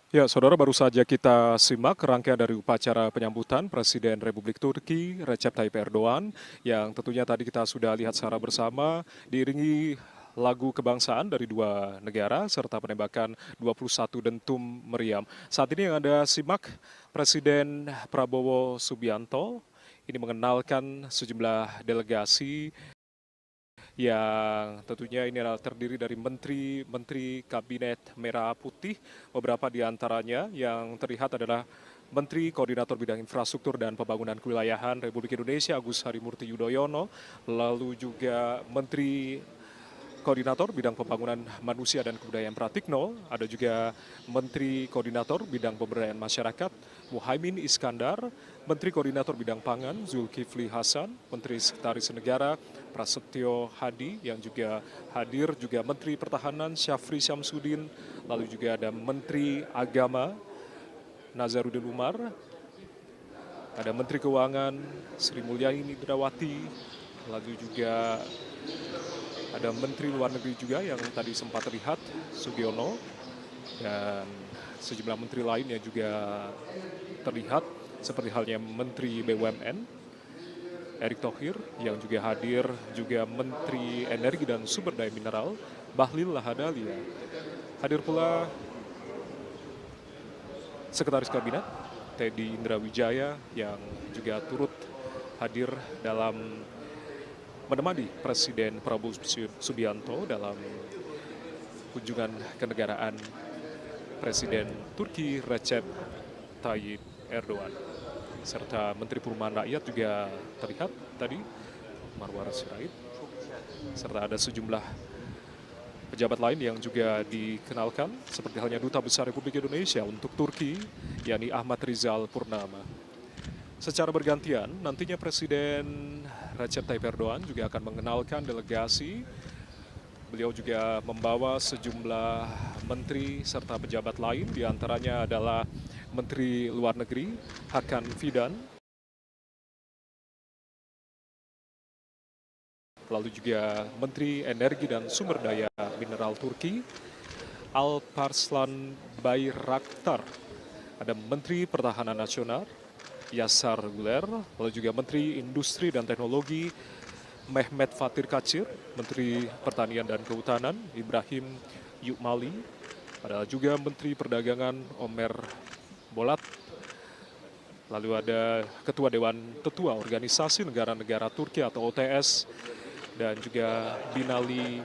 Ya, saudara, baru saja kita simak rangkaian dari upacara penyambutan Presiden Republik Turki Recep Tayyip Erdogan yang tentunya tadi kita sudah lihat secara bersama diiringi lagu kebangsaan dari dua negara serta penembakan 21 dentum meriam. Saat ini yang Anda simak Presiden Prabowo Subianto ini mengenalkan sejumlah delegasi yang tentunya ini adalah terdiri dari menteri-menteri Kabinet Merah Putih. Beberapa di antaranya yang terlihat adalah Menteri Koordinator Bidang Infrastruktur dan Pembangunan Kewilayahan Republik Indonesia Agus Harimurti Yudhoyono, lalu juga Menteri Koordinator Bidang Pembangunan Manusia dan Kebudayaan Pratikno, ada juga Menteri Koordinator Bidang Pemberdayaan Masyarakat Muhaimin Iskandar, Menteri Koordinator Bidang Pangan Zulkifli Hasan, Menteri Sekretaris Negara Prasetyo Hadi yang juga hadir, juga Menteri Pertahanan Syafri Syamsuddin, lalu juga ada Menteri Agama Nazarudin Umar, ada Menteri Keuangan Sri Mulyani Indrawati, lalu juga ada Menteri Luar Negeri juga yang tadi sempat terlihat, Sugiono, dan sejumlah menteri lain yang juga terlihat, seperti halnya Menteri BUMN, Erick Thohir, yang juga hadir, juga Menteri Energi dan Sumber Daya Mineral, Bahlil Lahadalia. Hadir pula Sekretaris Kabinet, Teddy Indrawijaya, yang juga turut hadir dalam menemani Presiden Prabowo Subianto dalam kunjungan kenegaraan Presiden Turki Recep Tayyip Erdogan. Serta Menteri Perumahan Rakyat juga terlihat tadi, Marwar Sirait, serta ada sejumlah pejabat lain yang juga dikenalkan, seperti halnya Duta Besar Republik Indonesia untuk Turki, yakni Ahmad Rizal Purnama. Secara bergantian, nantinya Presiden Recep Tayyip Erdogan juga akan mengenalkan delegasi. Beliau juga membawa sejumlah menteri serta pejabat lain, diantaranya adalah Menteri Luar Negeri Hakan Fidan, lalu juga Menteri Energi dan Sumber Daya Mineral Turki Alparslan Bayraktar, ada Menteri Pertahanan Nasional Yasar Guler, lalu juga Menteri Industri dan Teknologi Mehmet Fatir Kacir, Menteri Pertanian dan Kehutanan Ibrahim Yukmali, ada juga Menteri Perdagangan Omer Bolat, lalu ada Ketua Dewan Tetua Organisasi Negara-Negara Turki atau OTS, dan juga Binali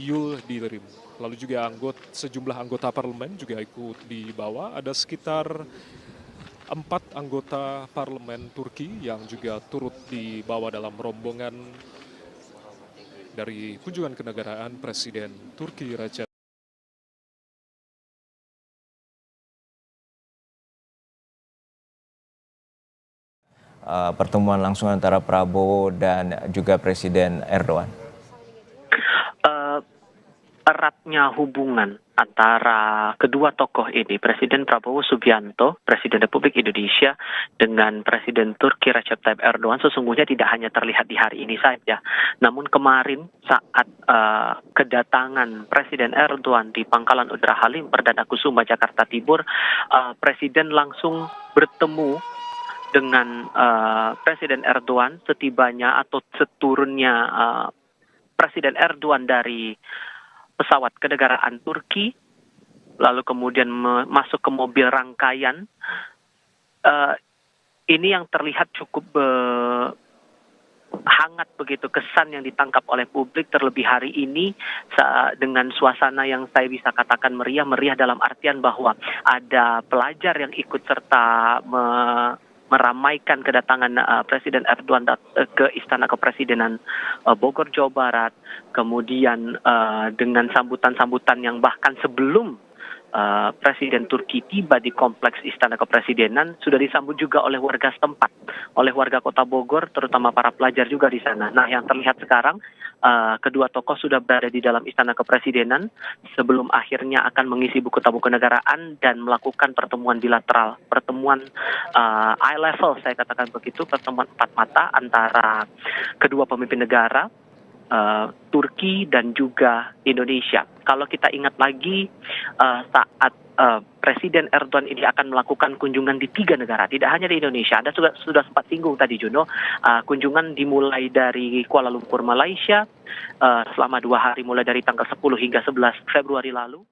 Yul Dilerim. Lalu juga sejumlah anggota parlemen juga ikut dibawa, ada sekitar 4 anggota parlemen Turki yang juga turut dibawa dalam rombongan dari kunjungan kenegaraan Presiden Turki Recep. Pertemuan langsung antara Prabowo dan juga Presiden Erdogan? Eratnya hubungan antara kedua tokoh ini, Presiden Prabowo Subianto, Presiden Republik Indonesia, dengan Presiden Turki Recep Tayyip Erdogan sesungguhnya tidak hanya terlihat di hari ini saja. Namun kemarin saat kedatangan Presiden Erdogan di Pangkalan Udara Halim Perdana Kusuma Jakarta Timur, Presiden langsung bertemu dengan Presiden Erdogan setibanya atau seturunnya Presiden Erdogan dari pesawat kenegaraan Turki, lalu kemudian masuk ke mobil rangkaian. Ini yang terlihat cukup hangat begitu kesan yang ditangkap oleh publik, terlebih hari ini dengan suasana yang saya bisa katakan meriah dalam artian bahwa ada pelajar yang ikut serta meramaikan kedatangan Presiden Erdogan ke Istana Kepresidenan Bogor, Jawa Barat. Kemudian dengan sambutan-sambutan yang bahkan sebelum Presiden Turki tiba di kompleks Istana Kepresidenan sudah disambut juga oleh warga setempat, oleh warga Kota Bogor, terutama para pelajar juga di sana. Nah, yang terlihat sekarang kedua tokoh sudah berada di dalam Istana Kepresidenan sebelum akhirnya akan mengisi buku tamu kenegaraan dan melakukan pertemuan bilateral, pertemuan eye level, saya katakan begitu, pertemuan empat mata antara kedua pemimpin negara, Turki dan juga Indonesia. kalau kita ingat lagi saat Presiden Erdogan ini akan melakukan kunjungan di 3 negara, tidak hanya di Indonesia. Anda sudah sempat singgung tadi, Juno. Kunjungan dimulai dari Kuala Lumpur, Malaysia, selama 2 hari mulai dari tanggal 10 hingga 11 Februari lalu.